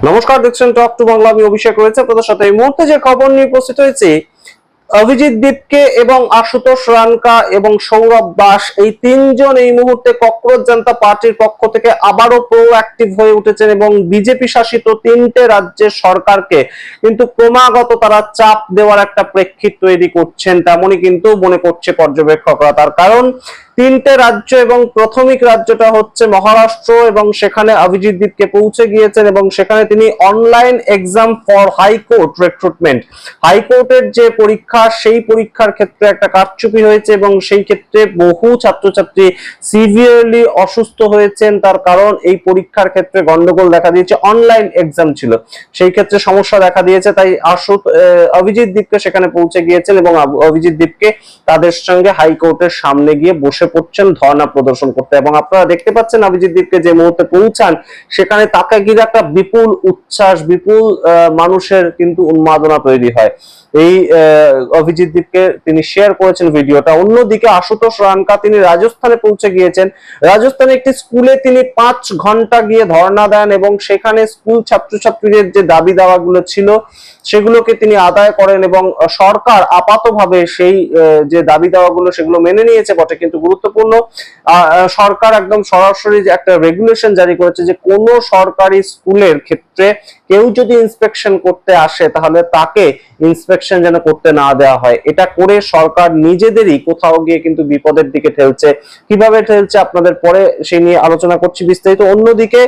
নমস্কার, দেখছেন talk to Bangla. আমি অভিষেক রয়েছে আপনাদের সাথে। এই মুহূর্তে যে খবর নিয়ে উপস্থিত হয়েছি, অভিজিৎ দীপকে এবং আশুতোষ রানকা এবং সৌরভ দাস এই তিনজন এই মুহূর্তে ককরোচ জনতা পার্টির পক্ষ থেকে আবারও প্রোঅ্যাক্টিভ হয়ে উঠেছেন এবং বিজেপি শাসিত তিনটে রাজ্যের সরকারকে কিন্তু ক্রমাগত তারা চাপ দেওয়ার একটা প্রেক্ষিত তৈরি করছেন, তেমনই কিন্তু মনে করছে পর্যবেক্ষকরা। তার কারণ তিনটে রাজ্য এবং প্রাথমিক রাজ্যটা হচ্ছে মহারাষ্ট্র, এবং সেখানে অভিজিৎ দীপকে পৌঁছে গিয়েছেন এবং সেখানে তিনি online exam for high court recruitment, হাইকোর্টের যে পরীক্ষা সেই পরীক্ষার ক্ষেত্রে একটা কারচুপি হয়েছে এবং সেই ক্ষেত্রে বহু ছাত্রছাত্রী সিভিয়ারলি অসুস্থ হয়েছেন। তার কারণ এই পরীক্ষার ক্ষেত্রে গন্ডগোল দেখা দিয়েছে, অনলাইন এক্সাম ছিল, সেই ক্ষেত্রে সমস্যা দেখা দিয়েছে। তাই অভিজিৎ দীপকে সেখানে পৌঁছে গিয়েছেন এবং অভিজিৎ দীপকে তাদের সঙ্গে হাইকোর্টের সামনে গিয়ে বসে পড়ছেন ধর্ণা প্রদর্শন করতে। এবং আপনারা দেখতে পাচ্ছেন অভিজিৎ দীপকে যে মুহূর্তে পৌঁছান সেখানে তাকে ঘিরে একটা বিপুল উচ্ছ্বাস, বিপুল মানুষের কিন্তু উন্মাদনা তৈরি হয়। এই অভিজিৎ দীপকে তিনি শেয়ার করেছেন ভিডিওটা। অন্যদিকে আশুতোষ রানকা তিনি রাজস্থানে পৌঁছে গিয়েছেন। রাজস্থানে একটি স্কুলে তিনি 5 ঘন্টা গিয়ে ধর্ণা দেন এবং সেখানে স্কুল ছাত্রছাত্রীদের যে দাবি দাওয়াগুলো ছিল সেগুলোকে তিনি আদায় করেন এবং সরকার আপাতভাবে সেই যে দাবি দাওয়াগুলো সেগুলো মেনে নিয়েছে বটে, কিন্তু গুরুত্বপূর্ণ সরকার একদম সরাসরি একটা রেগুলেশন জারি করেছে যে কোনো সরকারি স্কুলের ক্ষেত্রে কেউ যদি ইন্সপেকশন করতে আসে তাহলে তাকে ইন্সপেকশন যেন করতে না দেওয়া হয়। এটা করে সরকার নিজেদেরই কোথাও গিয়ে কিন্তু বিপদের দিকে ঠেলছে। কিভাবে ঠেলছে আপনাদের পরে সেই নিয়ে আলোচনা করছি বিস্তারিত। অন্যদিকে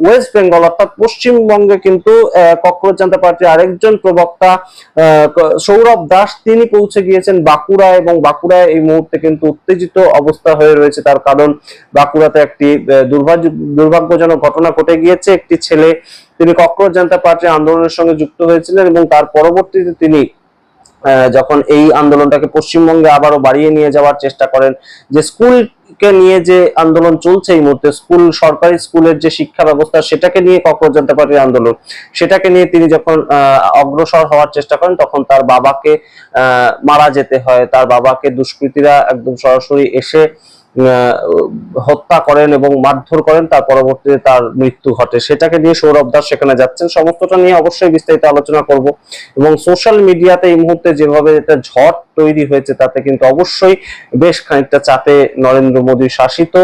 ওয়েস্ট বেঙ্গল অর্থাৎ পশ্চিমবঙ্গে কিন্তু ককরোচ জনতা পার্টির আরেকজন প্রবক্তা সৌরভ দাস তিনি পৌঁছে গিয়েছেন বাঁকুড়া, এবং বাঁকুড়ায় এই মুহূর্তে কিন্তু উত্তেজিত অবস্থা হয়ে রয়েছে। তার কারণ বাঁকুড়াতে একটি দুর্ভাগ্যজনক ঘটনা ঘটে গিয়েছে। একটি ছেলে তিনি ককরোচ জনতা পার্টির আন্দোলনের সঙ্গে যুক্ত হয়েছিলেন এবং তার পরবর্তীতে তিনি যখন এই আন্দোলনটাকে পশ্চিমবঙ্গে আবারও বাড়িয়ে নিয়ে যাওয়ার চেষ্টা করেন, যে স্কুলকে নিয়ে যে আন্দোলন চলছে এই মুহূর্তে, স্কুল সরকারি স্কুলের যে শিক্ষা ব্যবস্থা সেটাকে নিয়ে ককরোচ জনতা পার্টির আন্দোলন, সেটাকে নিয়ে তিনি যখন অগ্রসর হওয়ার চেষ্টা করেন তখন তার বাবাকে মারা যেতে হয়। তার বাবাকে দুষ্কৃতীরা একদম সরাসরি এসে হত্যা করেন এবং মারধর করেন, তার পরবর্তীতে তার মৃত্যু ঘটে। সেটাকে নিয়ে সৌরভ দাস সেখানে যাচ্ছেন। সমস্তটা নিয়ে অবশ্যই বিস্তারিত আলোচনা করব। এবং সোশ্যাল মিডিয়াতে এই মুহূর্তে যেভাবে একটা ঝড় তৈরি হয়েছে তাতে কিন্তু অবশ্যই বেশ খানিকটা চাপে নরেন্দ্র মোদী শাসিত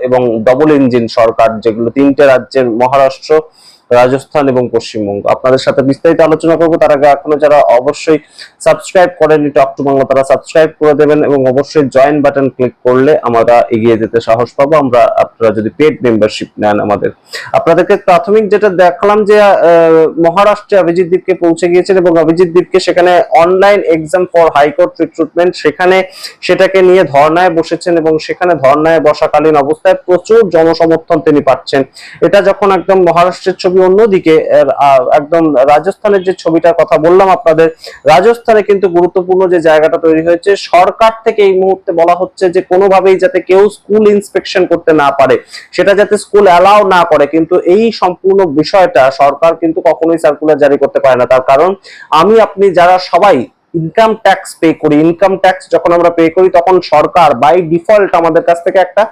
এবং ডবল ইঞ্জিন সরকার, যেগুলো তিনটে রাজ্যের মহারাষ্ট্র, রাজস্থান এবং পশ্চিমবঙ্গ। আপনাদের সাথে বিস্তারিত আলোচনা করবো। তার আগে এখনো যারা অবশ্যই সাবস্ক্রাইব করেননি টক টু বাংলা, তারা সাবস্ক্রাইব করে দেবেন এবং অবশ্যই জয়েন বাটন ক্লিক করলে আমরা এগিয়ে যেতে সাহস পাবো। আপনারা যদি পেড মেম্বারশিপ নেন আমাদের। আপনাদেরকে প্রাথমিক যেটা দেখালাম যে মহারাষ্ট্রে অভিজিৎ দীপকে পৌঁছে গিয়েছেন এবং অভিজিৎ দীপকে সেখানে online exam for high court recruitment সেটাকে নিয়ে ধর্নায় বসেছেন এবং সেখানে ধর্নায় বসাকালীন অবস্থায় প্রচুর জনসমর্থন তিনি পাচ্ছেন। এটা যখন একদম মহারাষ্ট্রের ছবি। অন্যদিকে একদম রাজস্থানের যে ছবিটার কথা বললাম আপনাদের, রাজস্থানে কিন্তু গুরুত্বপূর্ণ যে জায়গাটা তৈরি হয়েছে, সরকার থেকে এই মুহূর্তে বলা হচ্ছে যে কোনোভাবেই যাতে কেউ স্কুল ইন্সপেকশন করতে না পারে, সেটা যাতে স্কুল অ্যালাউ না করে। কিন্তু এই সম্পূর্ণ বিষয়টা সরকার কিন্তু কখনোই সার্কুলার জারি করতে পারে না। তার কারণ আপনি যারা সবাই ইনকাম ট্যাক্স পে করি, ইনকাম ট্যাক্স যখন আমরা পে করি তখন সরকার বাই ডিফল্ট আমাদের কাছ থেকে একটা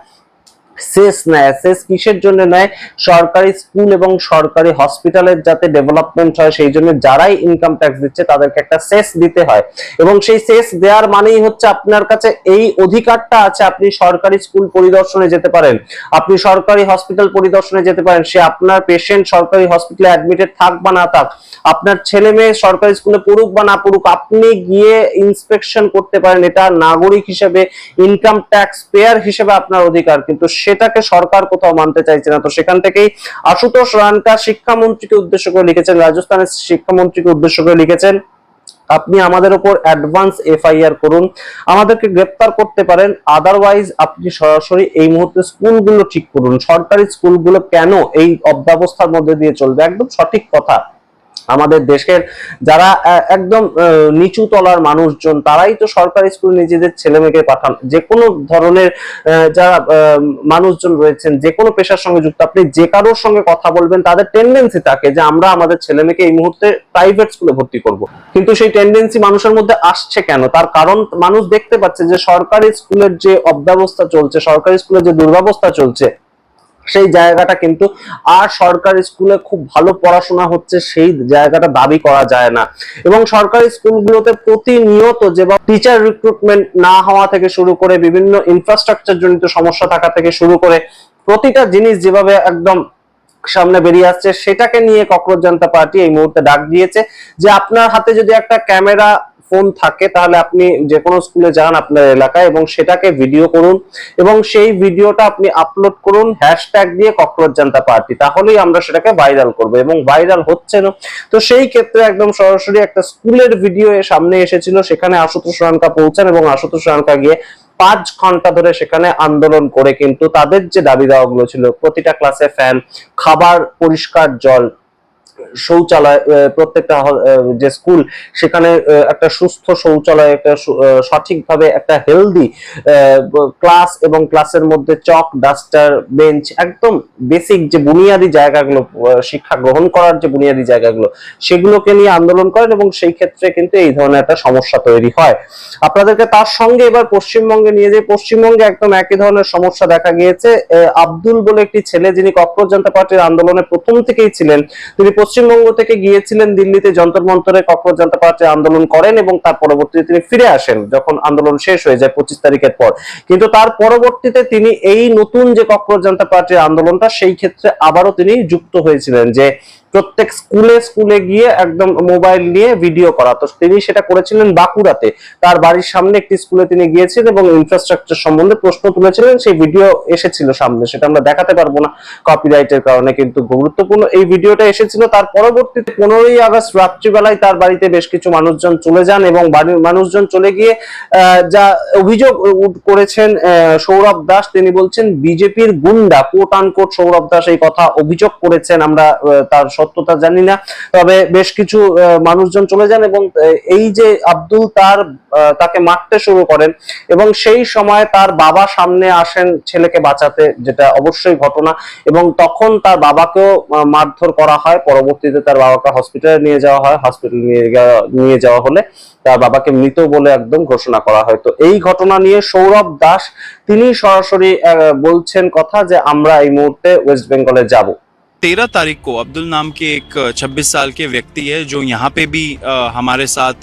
সেস নেয়। সেস কিসের জন্য নেয়? সরকারি স্কুল এবং সরকারি হসপিটালের যাতে ডেভেলপমেন্ট হয় সেই জন্য যারাই ইনকাম ট্যাক্স দিচ্ছে তাদেরকে একটা সেস দিতে হয়। এবং সেই সেস দেওয়ার মানেই হচ্ছে আপনার কাছে এই অধিকারটা আছে, আপনি সরকারি স্কুল পরিদর্শনে যেতে পারেন, আপনি সরকারি হসপিটাল পরিদর্শনে যেতে পারেন। সে আপনার পেশেন্ট সরকারি হসপিটালে অ্যাডমিটেড থাক বা না থাক, আপনার ছেলে মেয়ে সরকারি স্কুলে পড়ুক বা না পড়ুক, আপনি গিয়ে ইন্সপেকশন করতে পারেন। এটা নাগরিক হিসেবে, ইনকাম ট্যাক্স পেয়ার হিসেবে আপনার অধিকার, কিন্তু সেটাকে সরকার কোথাও মানতে চাইছে না। তো সেখান থেকেই আশুতোষ রানকা শিক্ষামন্ত্রীকে উদ্দেশ্য করে লিখেছেন, রাজস্থানের শিক্ষামন্ত্রীকে উদ্দেশ্য করে লিখেছেন, আপনি আমাদের উপর অ্যাডভান্স এফআইআর করুন, আমাদেরকে গ্রেপ্তার করতে পারেন, আদারওয়াইজ আপনি সরাসরি এই মুহূর্তে স্কুলগুলো ঠিক করুন। সরকারি স্কুলগুলো কেন এই অব্যবস্থার মধ্যে দিয়ে চলবে? একদম সঠিক কথা। আমাদের দেশের যারা একদম নিচু তলার মানুষজন তারাই তো সরকারি স্কুলে নিজেদের ছেলে মেয়েকে পাঠান। যে কোনো ধরনের যারা মানুষজন রয়েছেন, যে কোনো পেশার সঙ্গে যুক্ত, আপনি যে কারোর সঙ্গে কথা বলবেন তাদের টেন্ডেন্সি থাকে যে আমরা আমাদের ছেলে মেয়েকে এই মুহূর্তে প্রাইভেট স্কুলে ভর্তি করব। কিন্তু সেই টেন্ডেন্সি মানুষের মধ্যে আসছে কেন? তার কারণ মানুষ দেখতে পাচ্ছে যে সরকারি স্কুলের যে অব্যবস্থা চলছে, সরকারি স্কুলের যে দুর্ব্যবস্থা চলছে, সেই জায়গাটা কিন্তু আর সরকারি স্কুলে খুব ভালো পড়াশোনা হচ্ছে সেই জায়গাটা দাবি করা যায় না। এবং সরকারি স্কুলগুলোতে প্রতিনিয়ত যেভাবে টিচার রিক্রুটমেন্ট না হওয়া থেকে শুরু করে বিভিন্ন ইনফ্রাস্ট্রাকচার জনিত সমস্যা থাকা থেকে শুরু করে প্রতিটা জিনিস যেভাবে একদম সামনে বেরিয়ে আসছে, সেটাকে নিয়ে ককরোচ জনতা পার্টি এই মুহূর্তে ডাক দিয়েছে যে আপনার হাতে যদি একটা ক্যামেরা ফোন থাকে তাহলে আপনি যে কোনো স্কুলে যান আপনার এলাকায় এবং সেটাকে ভিডিও করুন এবং সেই ভিডিওটা আপনি আপলোড করুন হ্যাশট্যাগ দিয়ে ককরোচ জনতা পার্টি, তাহলেই আমরা সেটাকে ভাইরাল করব। এবং ভাইরাল হচ্ছে না, তো সেই ক্ষেত্রে একদম সরাসরি একটা স্কুলের ভিডিও সামনে এসেছিল, সেখানে আশুতোষ রানকা পৌঁছান এবং আশুতোষ রানকা গিয়ে 5 ঘন্টা ধরে সেখানে আন্দোলন করে কিন্তু তাদের যে দাবি দাওয়াগুলো ছিল, প্রতিটা ক্লাসে ফ্যান, খাবার, পরিষ্কার জল, শৌচালয়, প্রত্যেকটা যে স্কুল সেখানে একটা সুস্থ শৌচালয়, একটা সঠিকভাবে একটা হেলদি ক্লাস এবং ক্লাসের মধ্যে চক, ডাস্টার, বেঞ্চ, একদম বেসিক যে বুনিয়াদী জায়গাগুলো, শিক্ষা গ্রহণ করার যে বুনিয়াদী জায়গাগুলো, সেগুলোকে নিয়ে আন্দোলন করেন এবং সেই ক্ষেত্রে কিন্তু এই ধরনের একটা সমস্যা তৈরি হয়। আপনাদেরকে তার সঙ্গে এবার পশ্চিমবঙ্গে নিয়ে যাই। পশ্চিমবঙ্গে একদম একই ধরনের সমস্যা দেখা গিয়েছে। আব্দুল বলে একটি ছেলে, যিনি ককরোচ জনতা পার্টির আন্দোলনে প্রথম থেকেই ছিলেন, তিনি পশ্চিমবঙ্গ থেকে গিয়েছিলেন দিল্লিতে যন্তর মন্তরে ককরোচ জনতা পার্টি আন্দোলন করেন এবং তার পরবর্তীতে তিনি ফিরে আসেন যখন আন্দোলন শেষ হয়ে যায় 25 তারিখের পর। কিন্তু তার পরবর্তীতে তিনি এই নতুন যে ককরোচ জনতা পার্টির আন্দোলনটা, সেই ক্ষেত্রে আবারও তিনি যুক্ত হয়েছিলেন যে প্রত্যেক স্কুলে স্কুলে গিয়ে একদম মোবাইল নিয়ে ভিডিও করা। তো তিনি সেটা করেছিলেন বাঁকুড়াতে, তার বাড়ির সামনে একটি স্কুলে তিনি গিয়েছিলেন এবং ইনফ্রাস্ট্রাকচার সম্বন্ধে প্রশ্ন তুলেছিলেন। সেই ভিডিও এসেছিল সামনে, সেটা আমরা দেখাতে পারবো না কপিরাইটের কারণে, কিন্তু গুরুত্বপূর্ণ এই ভিডিওটা এসেছিল। তার পরবর্তীতে 15ই আগস্ট রাত্রিবেলায় তার বাড়িতে বেশ কিছু মানুষজন চলে যান এবং বাড়ির মানুষজন চলে গিয়ে যা অভিযোগ করেছেন সৌরভ দাস, তিনি বলছেন বিজেপির গুন্ডা, কোট আনকোট সৌরভ দাস এই কথা অভিযোগ করেছেন। আমরা তার সত্যতা জানি না, তবে বেশ কিছু মানুষজন চলে যান এবং এই যে আব্দুল তাকে মারতে শুরু করেন এবং সেই সময় তার বাবা সামনে আসেন ছেলেকে বাঁচাতে, যেটা অবশ্যই ঘটনা, এবং তখন তার বাবাকেও মারধর করা হয়। পরবর্তীতে তার বাবাকে হসপিটালে নিয়ে যাওয়া হয়, হসপিটালে নিয়ে যাওয়া হলে তার বাবাকে মৃত বলে একদম ঘোষণা করা হয়। তো এই ঘটনা নিয়ে সৌরভ দাস তিনি সরাসরি বলছেন কথা যে আমরা এই মুহূর্তে ওয়েস্ট বেঙ্গলে যাব। 13 तारीख को अब्दुल नाम के एक 26 साल के व्यक्ति है जो यहाँ पे भी हमारे साथ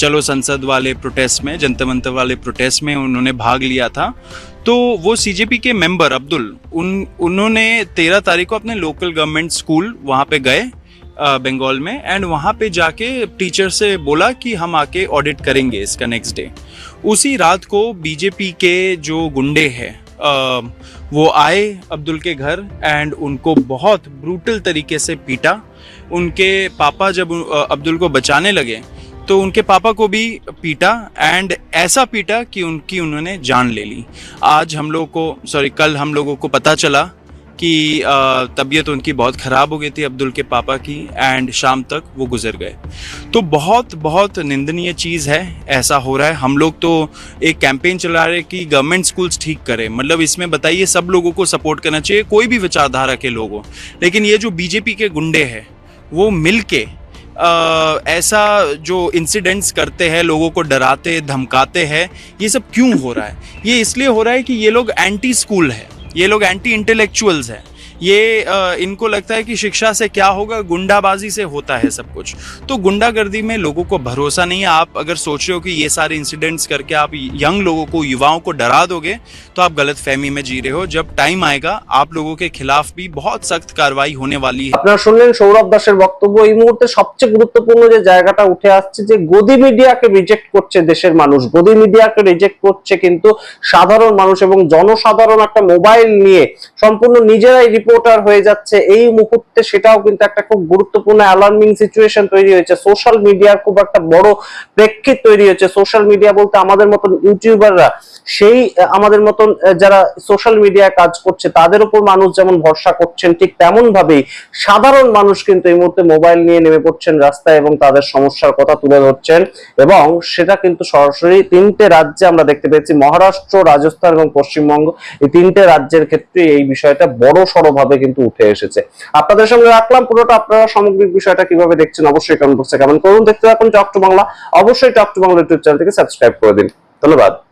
चलो संसद वाले प्रोटेस्ट में, जनता मंतर वाले प्रोटेस्ट में उन्होंने भाग लिया था। तो वो सीजेपी के मेंबर अब्दुल उन्होंने 13 तारीख को अपने लोकल गवर्नमेंट स्कूल वहाँ पे गए बंगाल में, एंड वहाँ पे जाके टीचर से बोला कि हम आके ऑडिट करेंगे इसका नेक्स्ट डे। उसी रात को बीजेपी के जो गुंडे हैं वो आए अब्दुल के घर एंड उनको बहुत ब्रूटल तरीके से पीटा। उनके पापा जब अब्दुल को बचाने लगे तो उनके पापा को भी पीटा, एंड ऐसा पीटा कि उन्होंने जान ले ली। आज हम लोग को कल हम लोगों को पता चला कि तबीयत उनकी बहुत ख़राब हो गई थी अब्दुल के पापा की, एंड शाम तक वो गुजर गए। तो बहुत बहुत निंदनीय चीज़ है, ऐसा हो रहा है। हम लोग तो एक कैंपेन चला रहे हैं कि गवर्नमेंट स्कूल्स ठीक करें, मतलब इसमें बताइए सब लोगों को सपोर्ट करना चाहिए, कोई भी विचारधारा के लोग हो, लेकिन ये जो बीजेपी के गुंडे हैं वो मिल के ऐसा जो इंसिडेंट्स करते हैं, लोगों को डराते धमकाते हैं, ये सब क्यों हो रहा है? ये इसलिए हो रहा है कि ये लोग एंटी स्कूल है, ये लोग एंटी इंटेलेक्चुअल्स हैं। ये इनको लगता है कि शिक्षा से क्या होगा, गुंडाबाजी से होता है सब कुछ। तो गुंडागर्दी में लोगों को भरोसा नहीं है। आप अगर सोच रहे हो कि ये सारे इंसिडेंट्स करके आप यंग लोगों को, युवाओं को डरा दोगे, तो आप गलत फहमी में जी रहे हो। जब टाइम आएगा आप लोगों के खिलाफ भी बहुत सख्त कार्रवाई होने वाली है। আপনারা শুনলেন সৌরভ দাসের বক্তব্য। এই মুহূর্তে সবচেয়ে গুরুত্বপূর্ণ যে জায়গাটা উঠে আসছে যে গদি মিডিয়াকে রিজেক্ট করছে দেশের মানুষ, গদি মিডিয়াকে রিজেক্ট করছে কিন্তু সাধারণ মানুষ এবং জনসাধারণ একটা মোবাইল নিয়ে সম্পূর্ণ নিজেরাই রিপোর্টার হয়ে যাচ্ছে এই মুহূর্তে। সেটাও কিন্তু একটা খুব গুরুত্বপূর্ণ অ্যালার্মিং সিচুয়েশন তৈরি হয়েছে। সোশ্যাল মিডিয়ার খুব একটা বড় প্রেক্ষিত তৈরি হয়েছে। সোশ্যাল মিডিয়া বলতে আমাদের মতন ইউটিউবাররা, সেই আমাদের মতন যারা সোশ্যাল মিডিয়ায় কাজ করছে তাদের উপর মানুষ যেমন ভরসা করছেন, ঠিক তেমন ভাবেই সাধারণ মানুষ কিন্তু এই মুহূর্তে মোবাইল নিয়ে নেমে পড়ছেন রাস্তায় এবং তাদের সমস্যার কথা তুলে ধরছেন। এবং সেটা কিন্তু সরাসরি 3টে রাজ্যে আমরা দেখতে পেয়েছি, মহারাষ্ট্র, রাজস্থান এবং পশ্চিমবঙ্গ, এই 3টে রাজ্যের ক্ষেত্রে এই বিষয়টা বড় সড় ভাবে কিন্তু উঠে এসেছে। আপনাদের সঙ্গে রাখলাম পুরোটা। আপনারা সামগ্রিক বিষয়টা কিভাবে দেখছেন অবশ্যই কমেন্ট বক্সে কমেন্ট করুন। দেখতে থাকুন টক টু বাংলা। অবশ্যই টক টু বাংলা ইউটিউব চ্যানেলটিকে সাবস্ক্রাইব করে দিন। ধন্যবাদ।